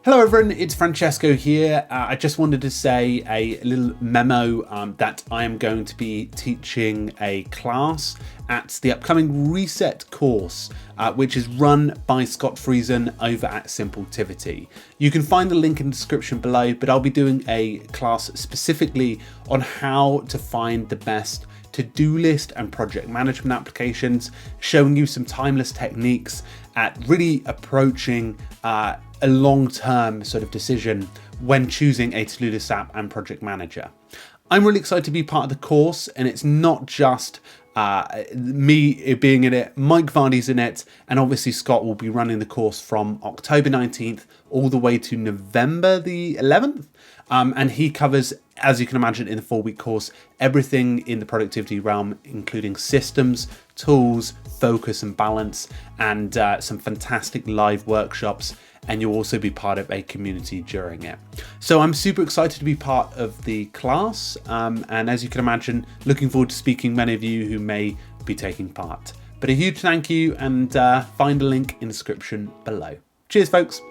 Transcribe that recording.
Hello everyone, it's Francesco here. I just wanted to say a little memo that I am going to be teaching a class at the upcoming Reset course, which is run by Scott Friesen over at Simpletivity. You can find the link in the description below, but I'll be doing a class specifically on how to find the best to-do list and project management applications, showing you some timeless techniques at really approaching a long-term sort of decision when choosing a to-do list app and project manager. I'm really excited to be part of the course, and it's not just me being in it, Mike Vardy's in it, and obviously Scott will be running the course from October 19th all the way to November the 11th. And he covers, as you can imagine, in the 4-week course, everything in the productivity realm, including systems, tools, focus and balance, and some fantastic live workshops. And you'll also be part of a community during it. So I'm super excited to be part of the class. And as you can imagine, looking forward to speaking to many of you who may be taking part. But a huge thank you, and find the link in the description below. Cheers, folks.